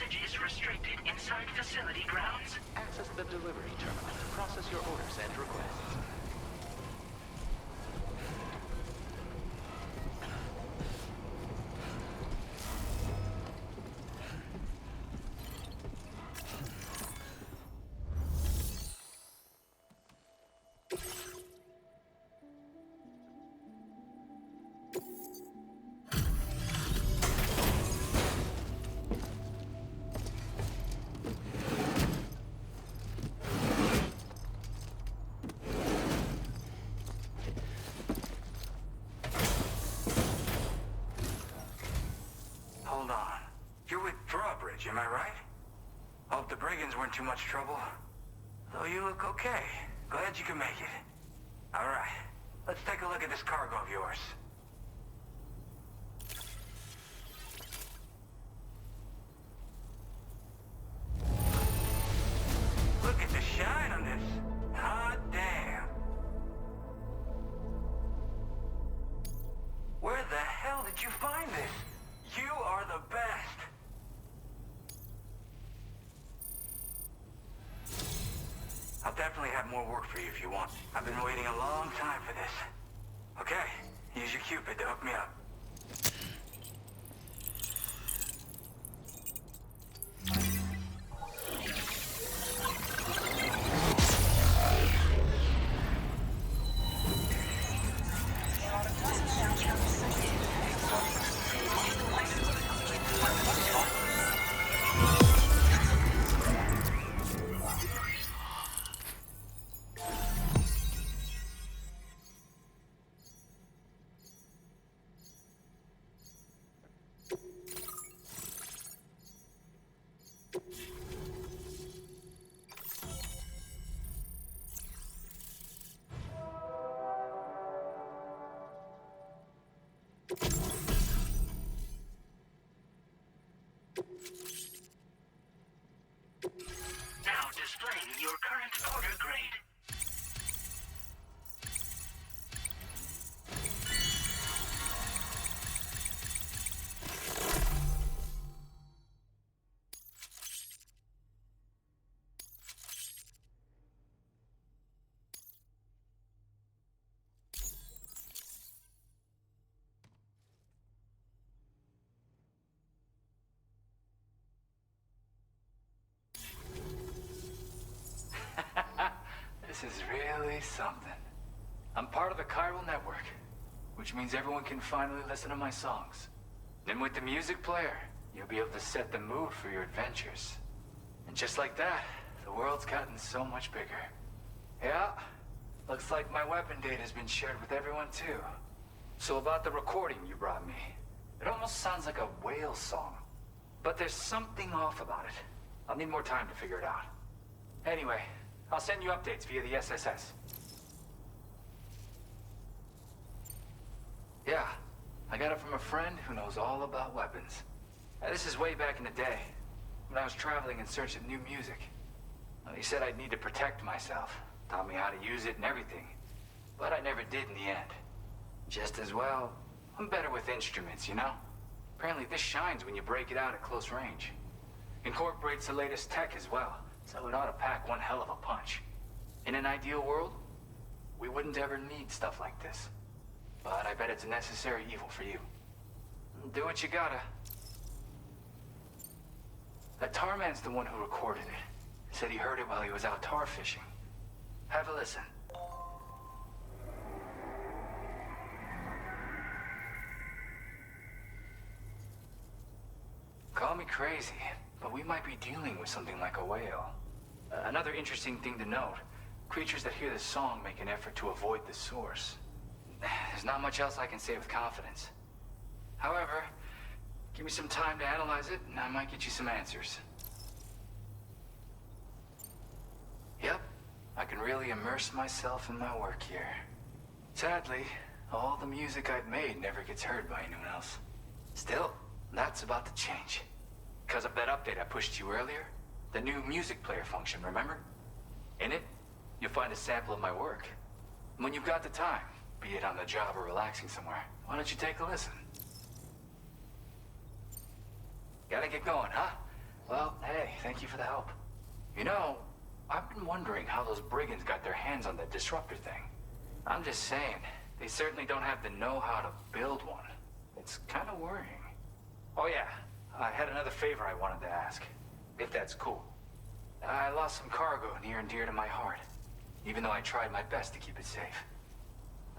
Usage is restricted inside facility grounds. Access the delivery terminal. Process your orders and requests. Hold on. You're with Drawbridge, am I right? Hope the brigands weren't too much trouble. Though you look okay. Glad you can make it. Alright, let's take a look at this cargo of yours. Look at the shine on this. Hot damn. Where the hell did you find this? You are the best. I'll definitely have more work for you if you want. I've been waiting a long time for this. Okay, use your Cupid to hook me up. Now displaying your current order grade. This is really something. I'm part of the chiral network, which means everyone can finally listen to my songs. Then with the music player, you'll be able to set the mood for your adventures. And just like that, the world's gotten so much bigger. Yeah, looks like my weapon data has been shared with everyone too. So about the recording you brought me, it almost sounds like a whale song. But there's something off about it. I'll need more time to figure it out. Anyway, I'll send you updates via the SSS. Yeah, I got it from a friend who knows all about weapons. This is way back in the day, when I was traveling in search of new music. He said I'd need to protect myself, taught me how to use it and everything. But I never did in the end. Just as well, I'm better with instruments, you know? Apparently this shines when you break it out at close range. Incorporates the latest tech as well, so it ought to pack one hell of a punch. In an ideal world, we wouldn't ever need stuff like this. But I bet it's a necessary evil for you. Do what you gotta. That tar man's the one who recorded it. Said he heard it while he was out tar fishing. Have a listen. Call me crazy, but we might be dealing with something like a whale. Another interesting thing to note, creatures that hear this song make an effort to avoid the source. There's not much else I can say with confidence. However, give me some time to analyze it, and I might get you some answers. Yep, I can really immerse myself in my work here. Sadly, all the music I've made never gets heard by anyone else. Still, that's about to change. Because of that update I pushed you earlier, the new music player function, remember? In it, you'll find a sample of my work. When you've got the time, be it on the job or relaxing somewhere, why don't you take a listen? Gotta get going, huh? Well, hey, thank you for the help. You know, I've been wondering how those brigands got their hands on that disruptor thing. I'm just saying, they certainly don't have the know-how to build one. It's kind of worrying. Oh yeah, I had another favor I wanted to ask, if that's cool. I lost some cargo near and dear to my heart, even though I tried my best to keep it safe.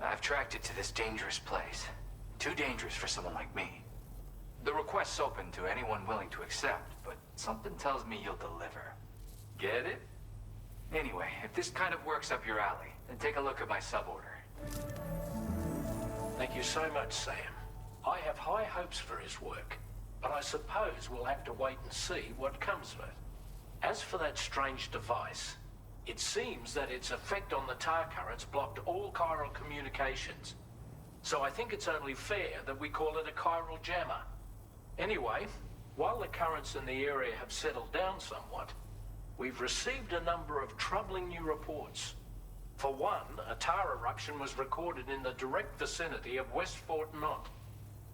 I've tracked it to this dangerous place. Too dangerous for someone like me. The request's open to anyone willing to accept, but something tells me you'll deliver. Get it? Anyway, if this kind of works up your alley, then take a look at my suborder. Thank you so much, Sam. I have high hopes for his work, but I suppose we'll have to wait and see what comes of it. As for that strange device, it seems that its effect on the tar currents blocked all chiral communications. So I think it's only fair that we call it a chiral jammer. Anyway, while the currents in the area have settled down somewhat, we've received a number of troubling new reports. For one, a tar eruption was recorded in the direct vicinity of West Fort Knot.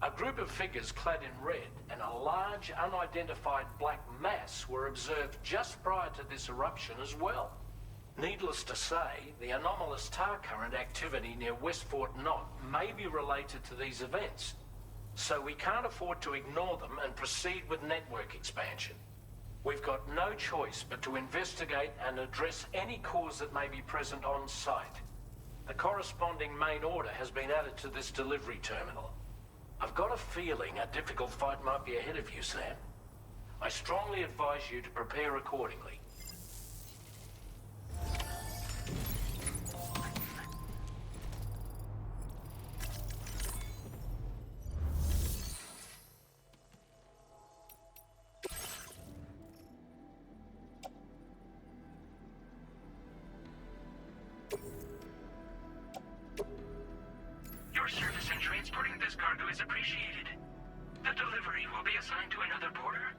A group of figures clad in red and a large unidentified black mass were observed just prior to this eruption as well. Needless to say, the anomalous tar current activity near West Fort Knot may be related to these events, so we can't afford to ignore them and proceed with network expansion. We've got no choice but to investigate and address any cause that may be present on site. The corresponding main order has been added to this delivery terminal. I've got a feeling a difficult fight might be ahead of you, Sam. I strongly advise you to prepare accordingly. Your service in transporting this cargo is appreciated. The delivery will be assigned to another porter.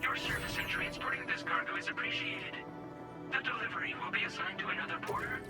Your service in transporting this cargo is appreciated. The delivery will be assigned to another porter.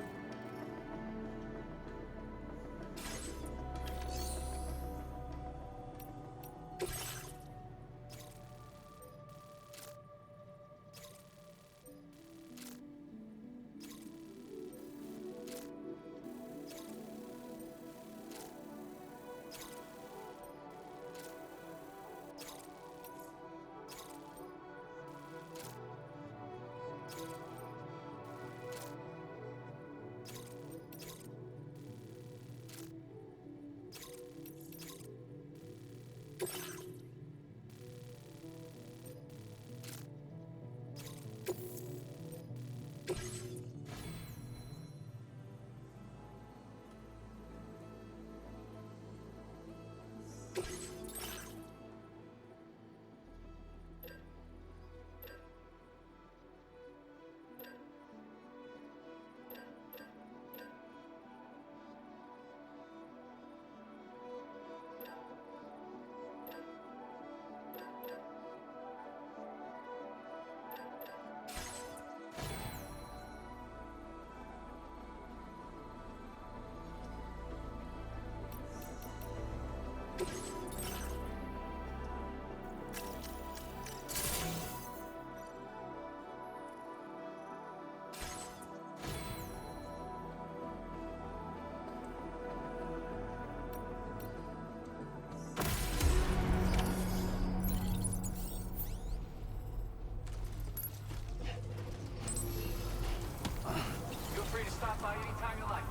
Feel free to stop by anytime you like.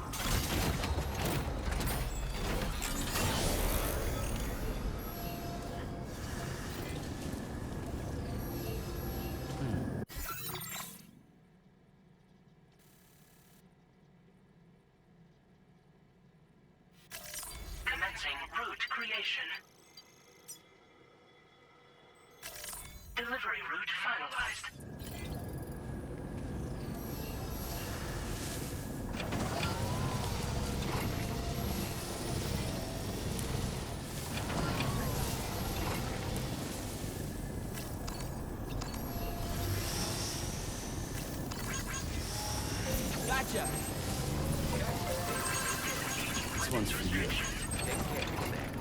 Commencing route creation. Delivery route finalized. Gotcha! This one's for you. Take care,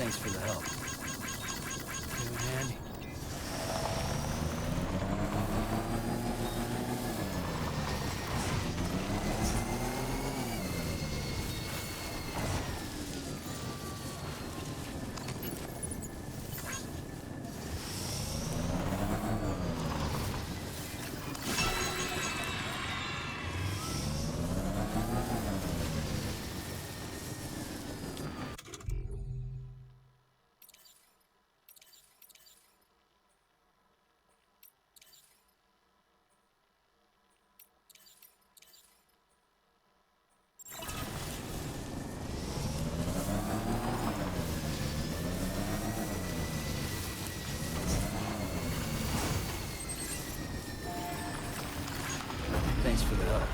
Thanks for the help. Came in handy. Thanks for the help.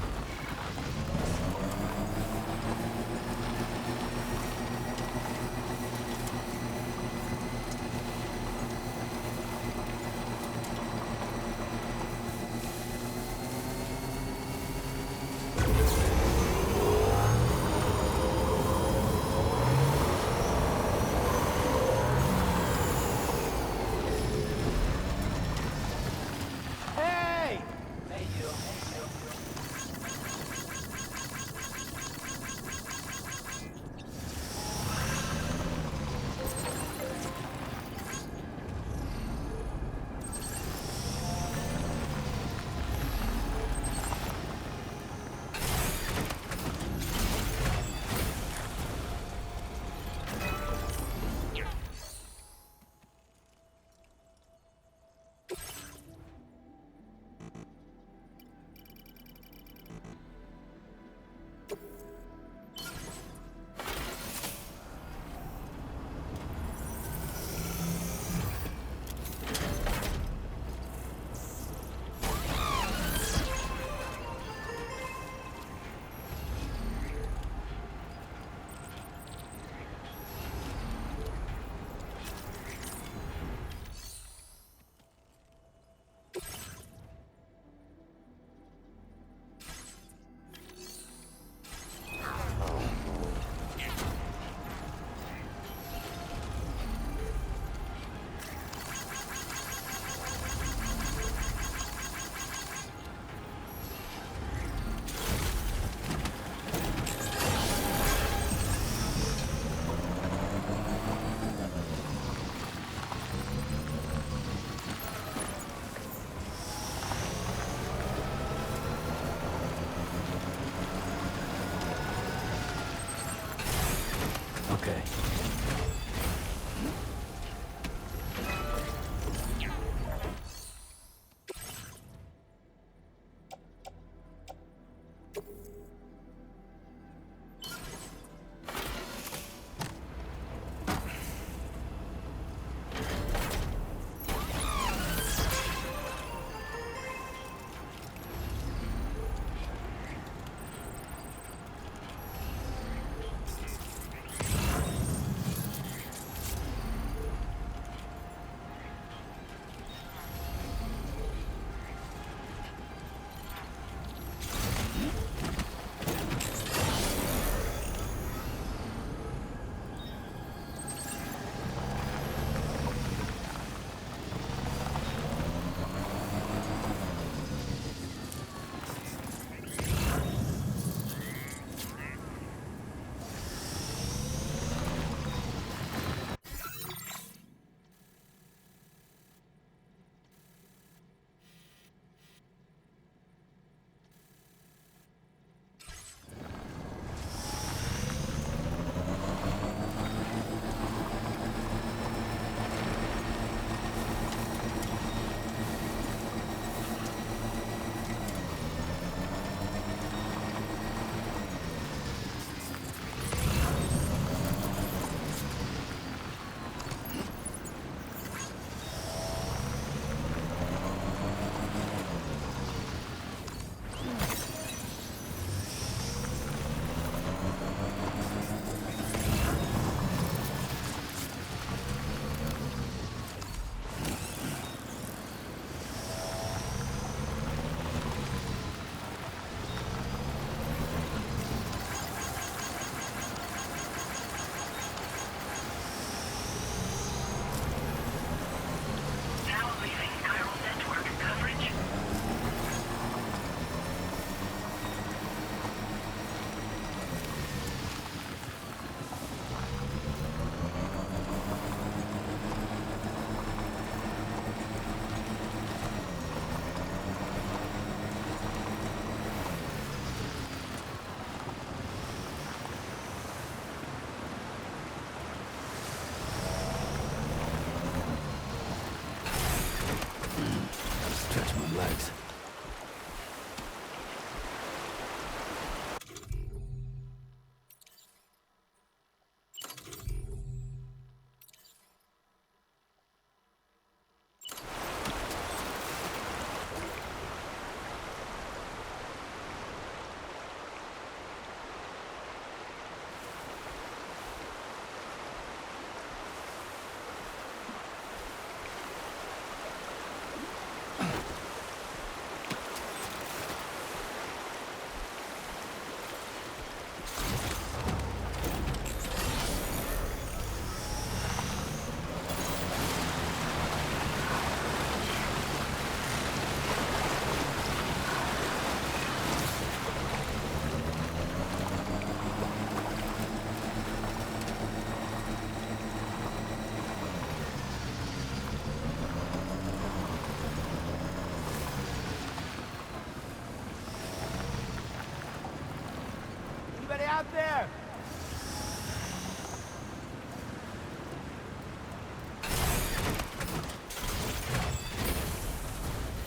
Anybody out there?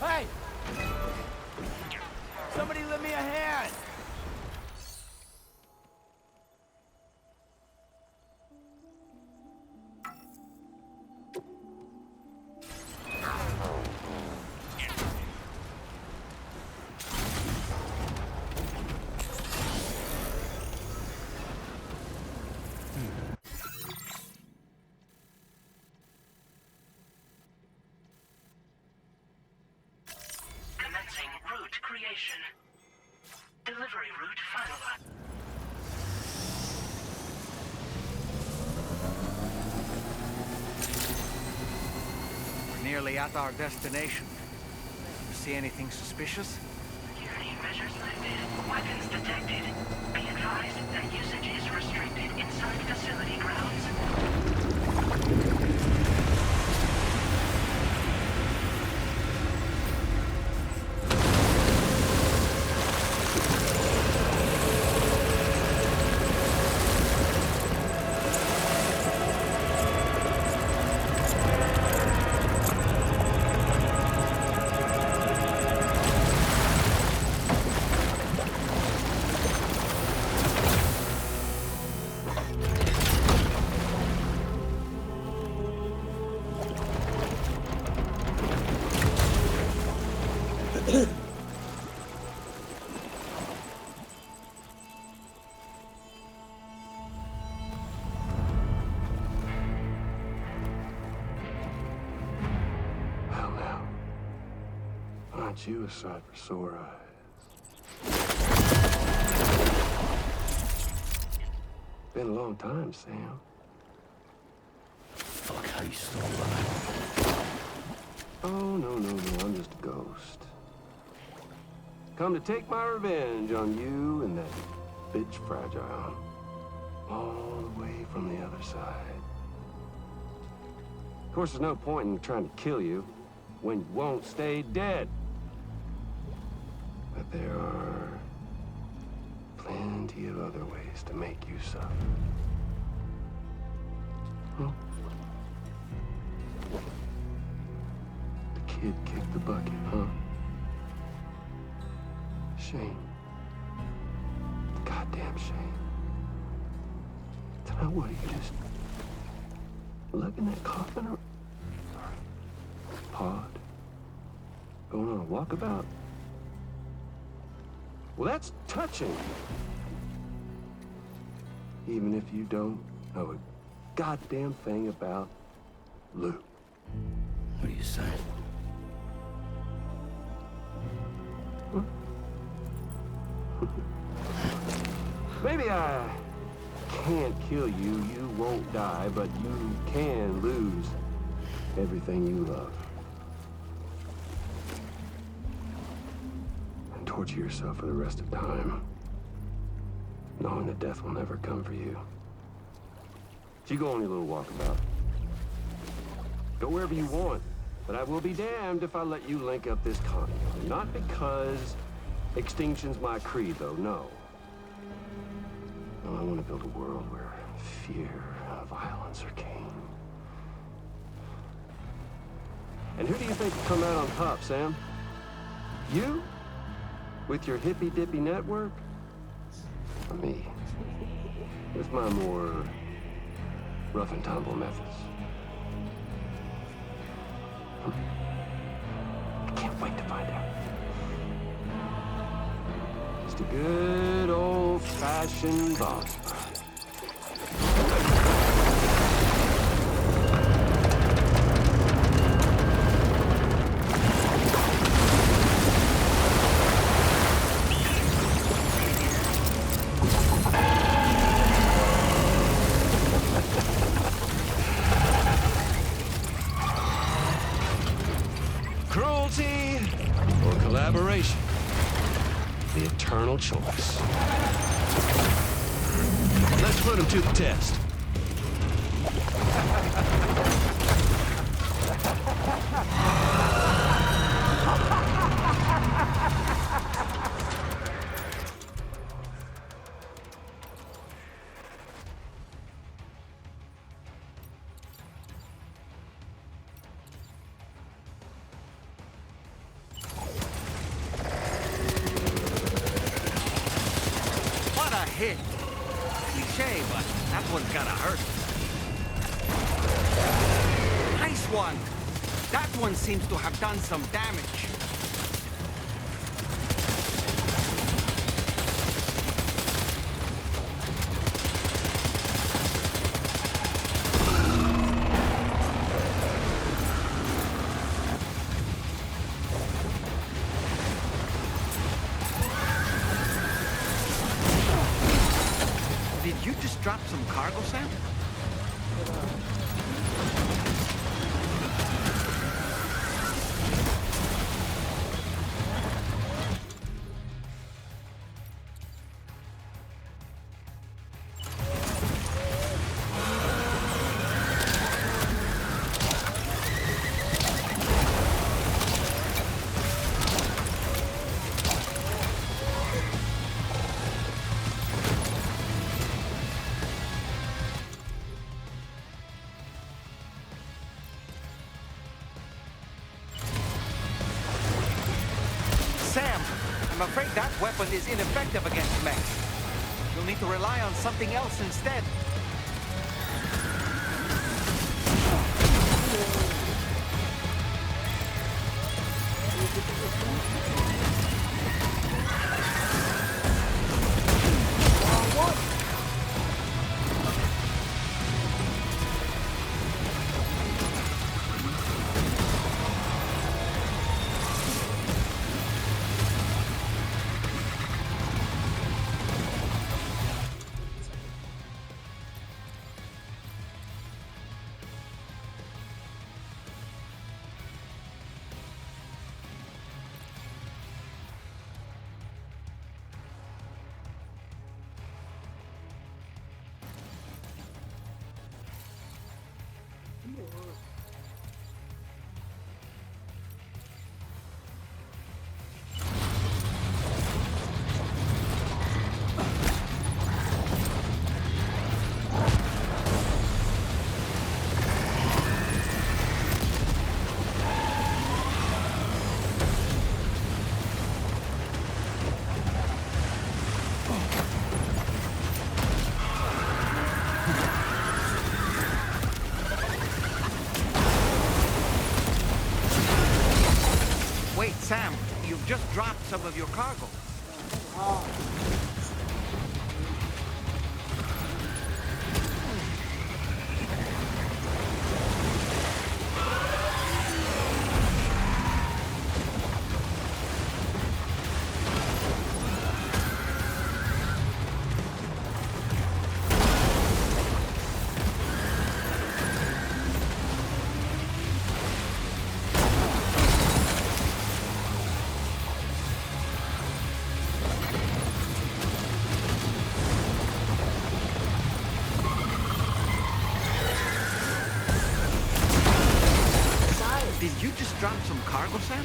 Hey! Somebody lend me a hand! Commencing route creation. Delivery route finalized. We're nearly at our destination. You see anything suspicious? Security measures lifted. Weapons detected. Be advised that usage is restricted inside facility grounds. Well, now, aren't you a sight for sore eyes? Been a long time, Sam. Fuck, how you still alive? Oh, no, I'm just a ghost. Come to take my revenge on you and that bitch Fragile. All the way from the other side. Of course, there's no point in trying to kill you when you won't stay dead. But there are plenty of other ways to make you suffer. Huh? The kid kicked the bucket, huh? Shame. Goddamn shame. Then what, you just lugging that coffin or pod? Going on a walkabout? Well, that's touching. Even if you don't know a goddamn thing about Luke. What are you saying? Maybe I can't kill you, you won't die, but you can lose everything you love. And torture yourself for the rest of time, knowing that death will never come for you. So you go on your little walkabout. Go wherever you want, but I will be damned if I let you link up this continuity. Not because extinction's my creed, though, no. No, I want to build a world where fear and violence are king. And who do you think will come out on top, Sam? You? With your hippy-dippy network? Or me? With my more rough and tumble methods? I can't wait to find out. Just a good old-fashioned boss fight. Cruelty or collaboration? The eternal choice. Let's put him to the test. hit. Cliche, but that one's gotta hurt. Nice one! That one seems to have done some damage. Did you just drop some cargo, Sam? Sam, I'm afraid that weapon is ineffective against mechs. You'll need to rely on something else instead. Wait, Sam, you've just dropped some of your cargo. Did you just drop some cargo, Sam?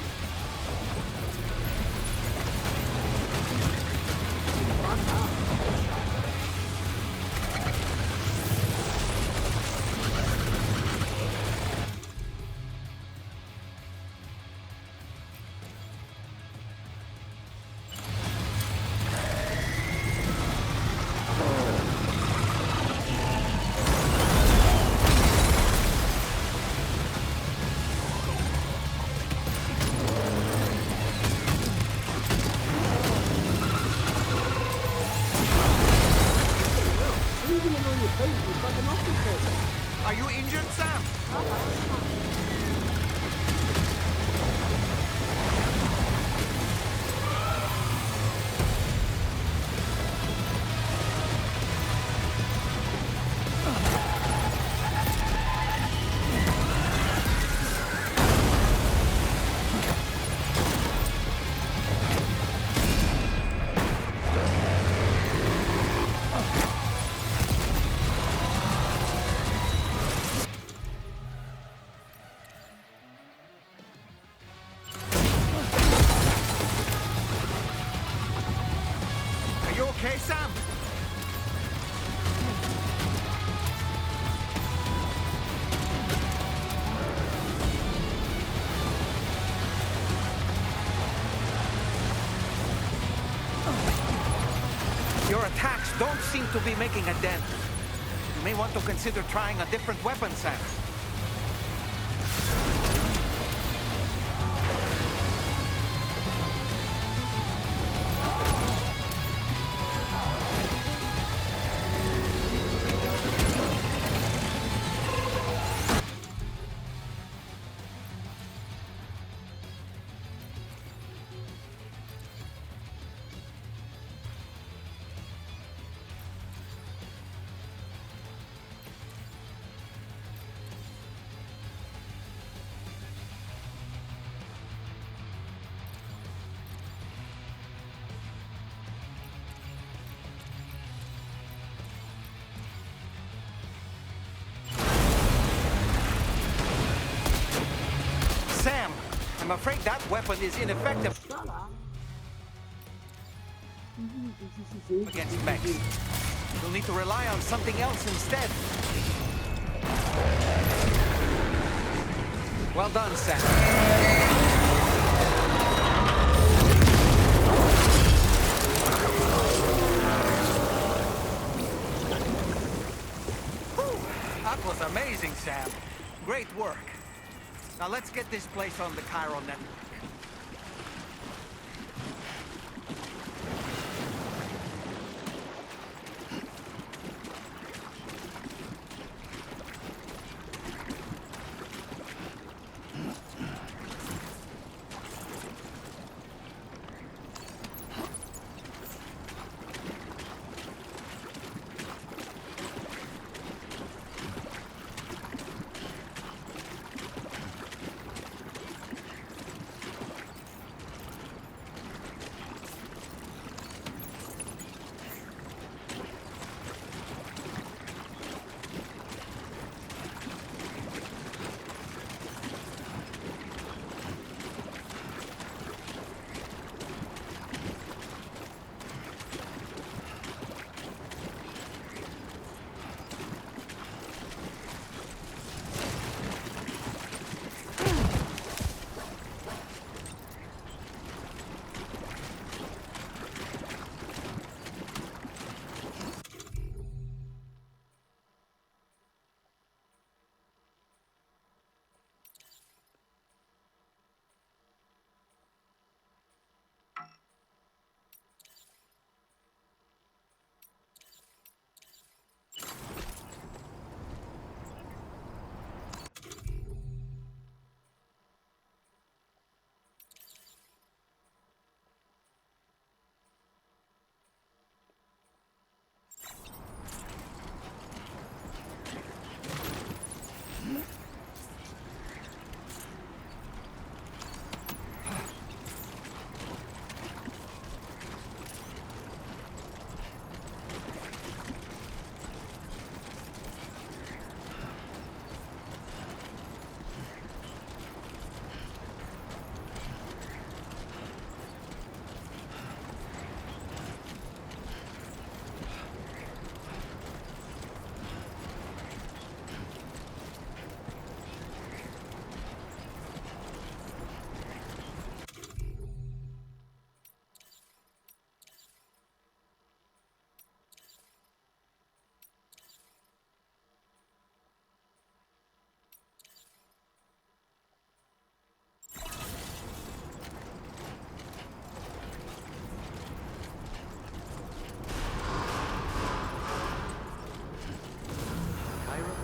Are you injured, Sam? Are you okay, Sam? You're attacks don't seem to be making a dent. You may want to consider trying a different weapon, Sam. Sam, I'm afraid that weapon is ineffective against mechs. You'll need to rely on something else instead. Well done, Sam. That was amazing, Sam. Great work. Now let's get this place on the Chiron network.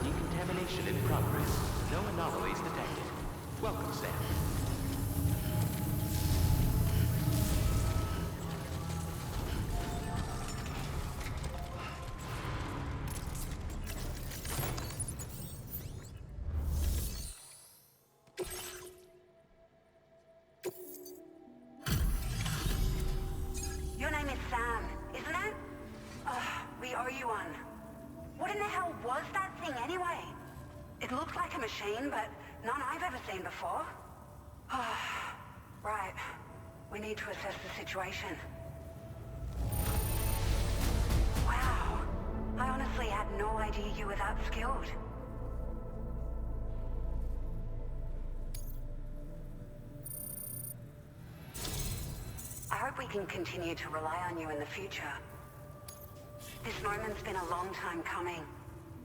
Decontamination in progress. No anomalies detected. Welcome, Sam. Your name is Sam, isn't it? We owe you one. What in the hell was that thing anyway? It looked like a machine, but none I've ever seen before. Right. We need to assess the situation. Wow. I honestly had no idea you were that skilled. I hope we can continue to rely on you in the future. This moment's been a long time coming.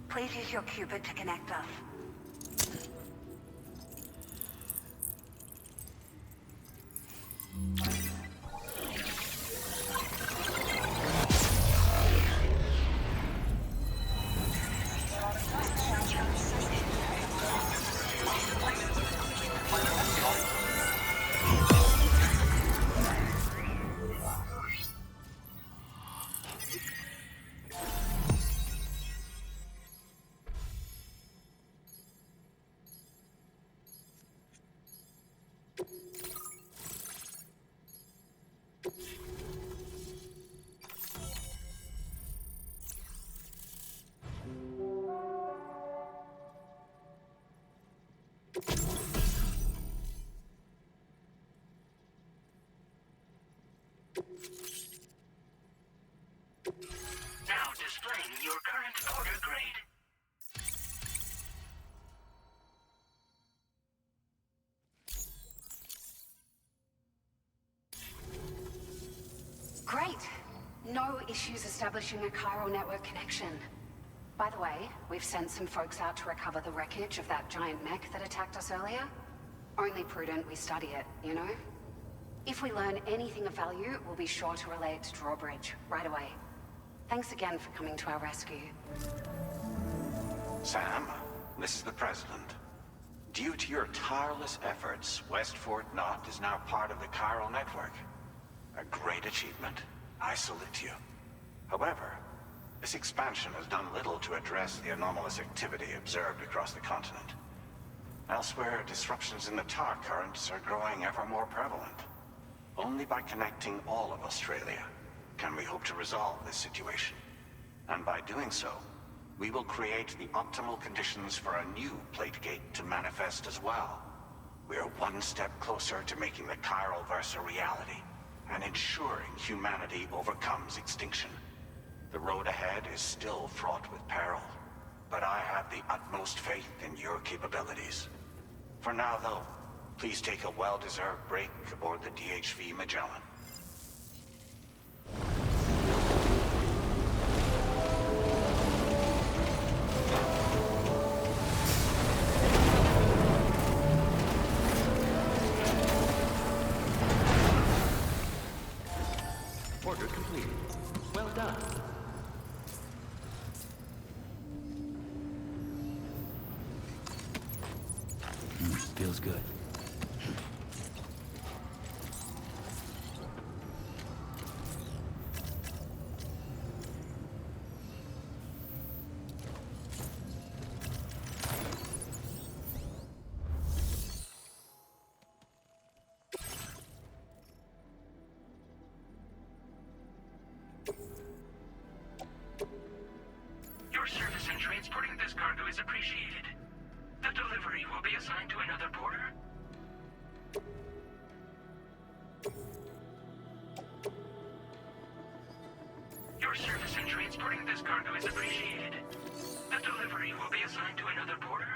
Please use your Cupid to connect us. Now displaying your current order grade. Great! No issues establishing a chiral network connection. By the way, we've sent some folks out to recover the wreckage of that giant mech that attacked us earlier. Only prudent we study it, you know? If we learn anything of value, we'll be sure to relay it to Drawbridge right away. Thanks again for coming to our rescue. Sam, this is the President. Due to your tireless efforts, West Fort Knot is now part of the chiral network. A great achievement. I salute you. However, this expansion has done little to address the anomalous activity observed across the continent. Elsewhere, disruptions in the tar currents are growing ever more prevalent. Only by connecting all of Australia can we hope to resolve this situation. And by doing so, we will create the optimal conditions for a new Plategate to manifest as well. We are one step closer to making the chiral verse a reality, and ensuring humanity overcomes extinction. The road ahead is still fraught with peril, but I have the utmost faith in your capabilities. For now, though, please take a well-deserved break aboard the DHV Magellan. Order completed. Well done. Feels good. Your service in transporting this cargo is appreciated. The delivery will be assigned to another porter. Your service in transporting this cargo is appreciated. The delivery will be assigned to another porter.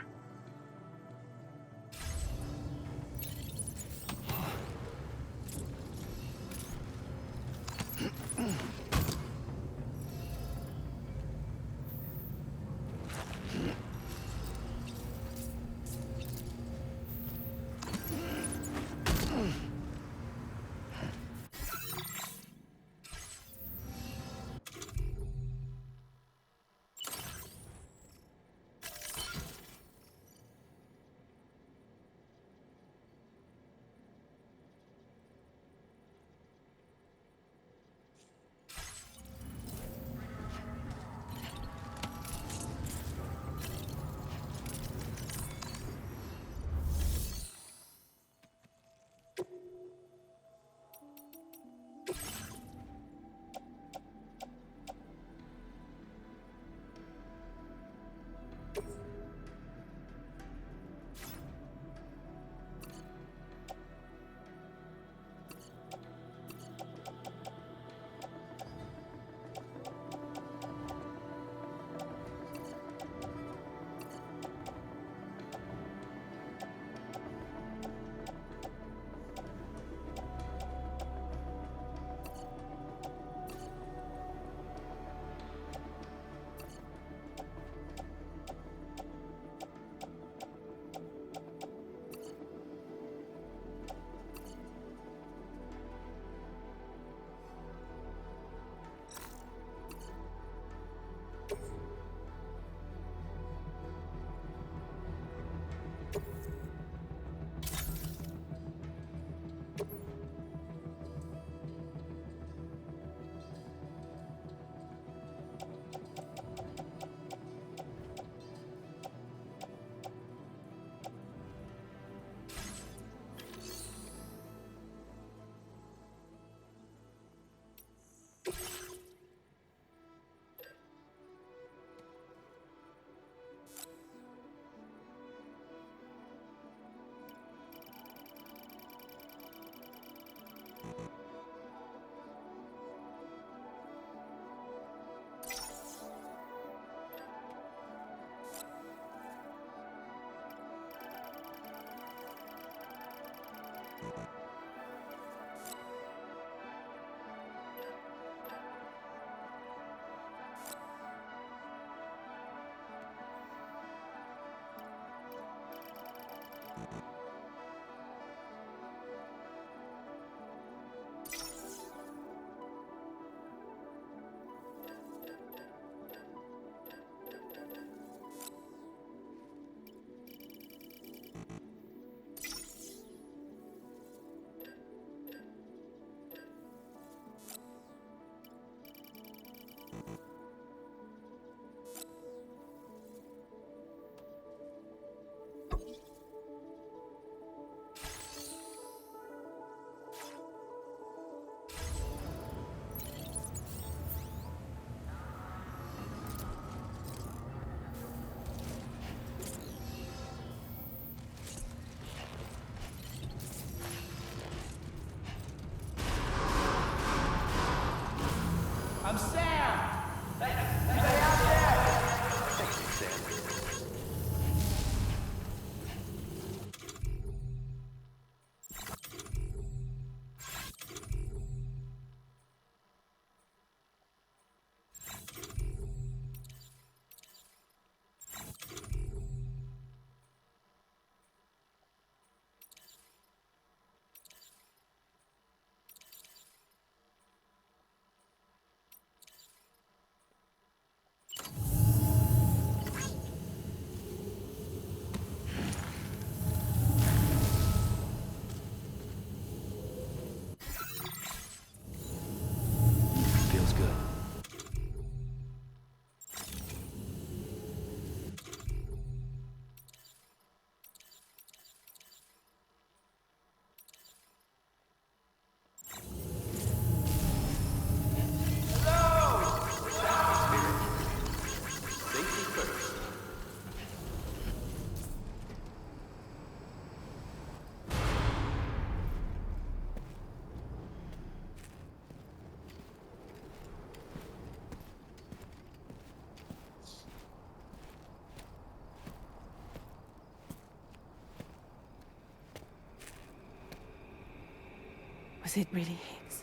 Was it really Higgs?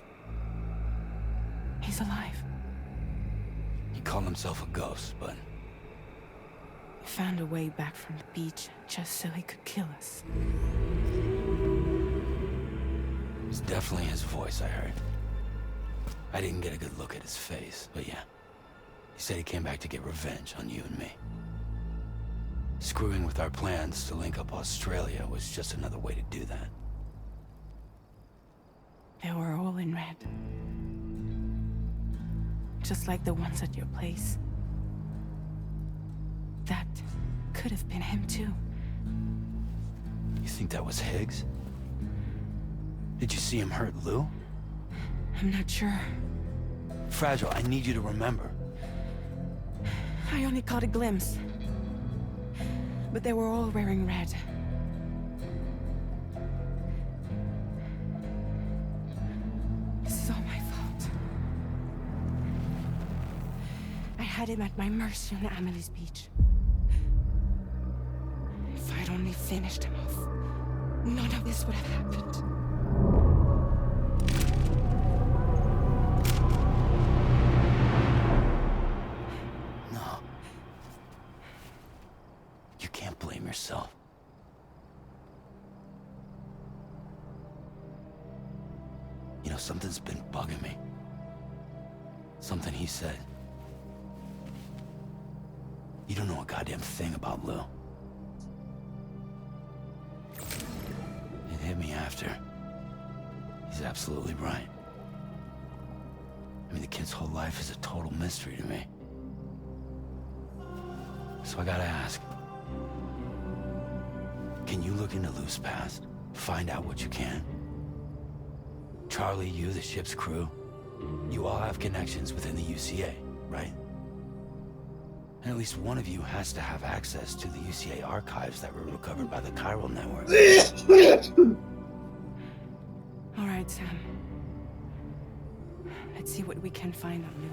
He's alive. He called himself a ghost, but... He found a way back from the beach just so he could kill us. It was definitely his voice I heard. I didn't get a good look at his face, but yeah. He said he came back to get revenge on you and me. Screwing with our plans to link up Australia was just another way to do that. They were all in red. Just like the ones at your place. That could have been him too. You think that was Higgs? Did you see him hurt Lou? I'm not sure. Fragile, I need you to remember. I only caught a glimpse. But they were all wearing red. This is all my fault. I had him at my mercy on Amelie's beach. If I'd only finished him off, none of this would have happened. No. You can't blame yourself. You know, something's been bugging me. Something he said. You don't know a goddamn thing about Lou. It hit me after. He's absolutely right. I mean, the kid's whole life is a total mystery to me. So I gotta ask. Can you look into Lou's past? Find out what you can? Charlie, you, the ship's crew, you all have connections within the UCA, right? And at least one of you has to have access to the UCA archives that were recovered by the chiral network. All right, Sam. Let's see what we can find on Lou.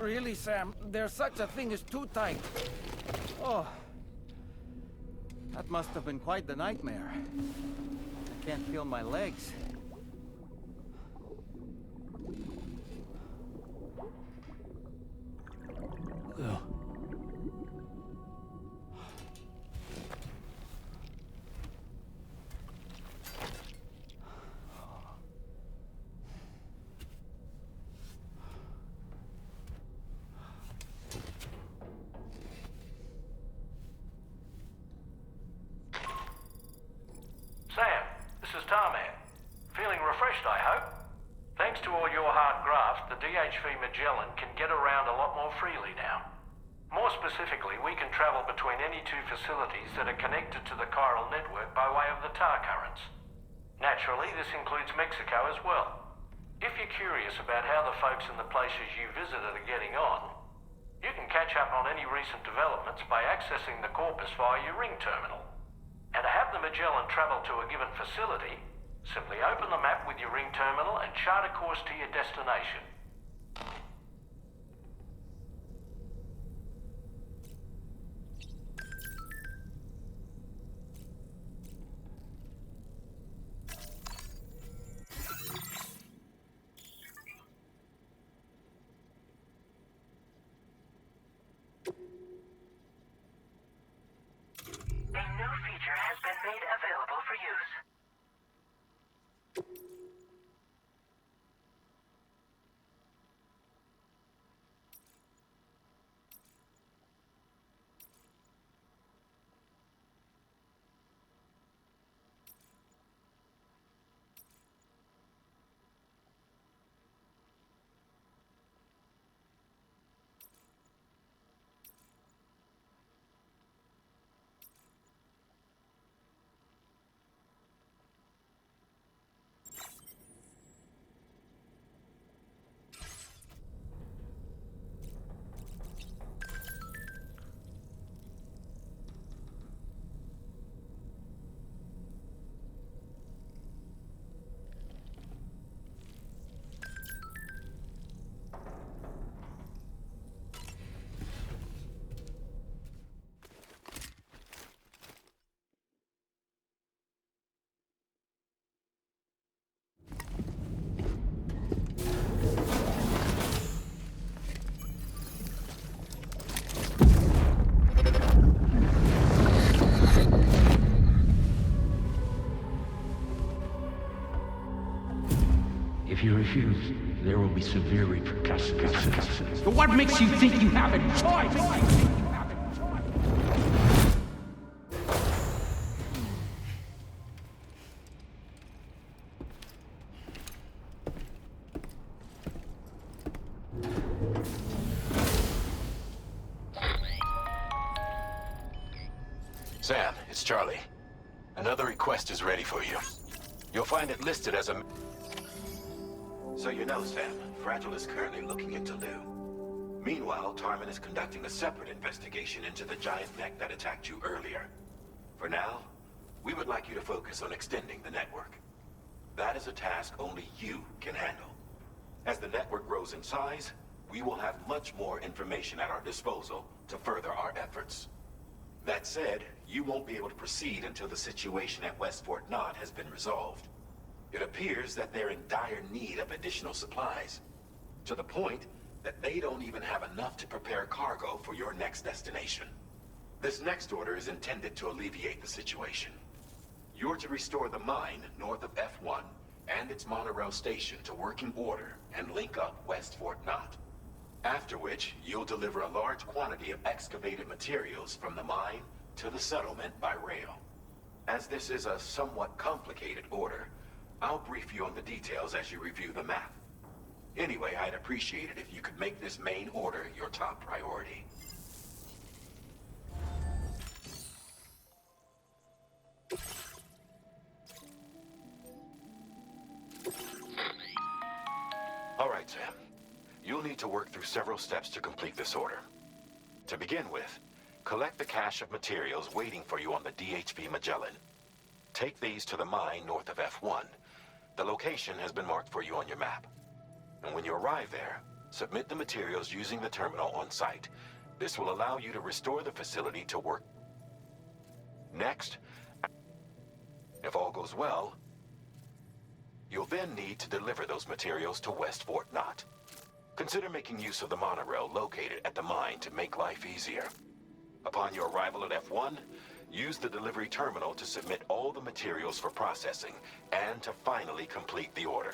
Really, Sam? There's such a thing as too tight. Oh. That must have been quite the nightmare. I can't feel my legs. Lou. Sam, this is Tarman. Feeling refreshed, I hope? Thanks to all your hard graft, the DHV Magellan can get around a lot more freely now. More specifically, we can travel between any two facilities that are connected to the chiral network by way of the tar currents. Naturally, this includes Mexico as well. If you're curious about how the folks in the places you visited are getting on, you can catch up on any recent developments by accessing the Corpus via your ring terminal. And to have the Magellan travel to a given facility, simply open the map with your ring terminal and chart a course to your destination. A new feature has been made available for use. If you refuse, there will be severe repercussions. But what makes you think you have a choice? Sam, it's Charlie. Another request is ready for you. You'll find it listed as a... So you know, Sam, Fragile is currently looking into Lou. Meanwhile, Tarman is conducting a separate investigation into the giant mech that attacked you earlier. For now, we would like you to focus on extending the network. That is a task only you can handle. As the network grows in size, we will have much more information at our disposal to further our efforts. That said, you won't be able to proceed until the situation at West Fort Knott has been resolved. It appears that they're in dire need of additional supplies, to the point that they don't even have enough to prepare cargo for your next destination. This next order is intended to alleviate the situation. You're to restore the mine north of F1 and its monorail station to working order and link up West Fort Knott. After which, you'll deliver a large quantity of excavated materials from the mine to the settlement by rail. As this is a somewhat complicated order, I'll brief you on the details as you review the map. Anyway, I'd appreciate it if you could make this main order your top priority. All right, Sam. You'll need to work through several steps to complete this order. To begin with, collect the cache of materials waiting for you on the DHP Magellan. Take these to the mine north of F1. The location has been marked for you on your map. And when you arrive there, submit the materials using the terminal on site. This will allow you to restore the facility to work. Next, if all goes well, you'll then need to deliver those materials to West Fort Knott. Consider making use of the monorail located at the mine to make life easier. Upon your arrival at F1, use the delivery terminal to submit all the materials for processing and to finally complete the order.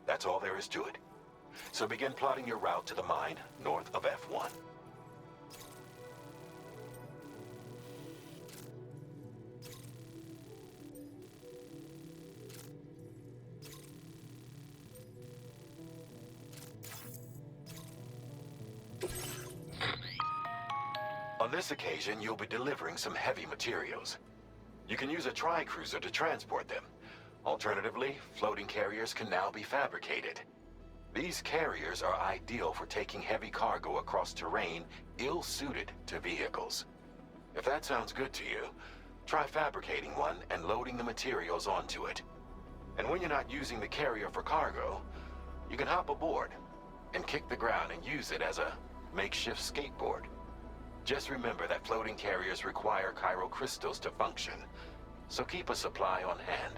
That's all there is to it. So begin plotting your route to the mine north of F1. On this occasion, you'll be delivering some heavy materials. You can use a tri-cruiser to transport them. Alternatively, floating carriers can now be fabricated. These carriers are ideal for taking heavy cargo across terrain ill-suited to vehicles. If that sounds good to you, try fabricating one and loading the materials onto it. And when you're not using the carrier for cargo, you can hop aboard and kick the ground and use it as a makeshift skateboard. Just remember that floating carriers require chiral crystals to function, so keep a supply on hand.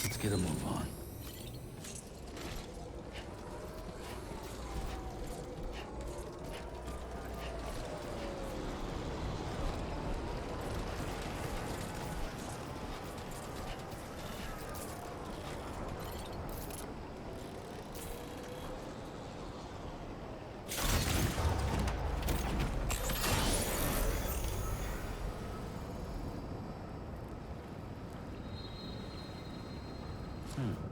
Let's get a move on. Hmm.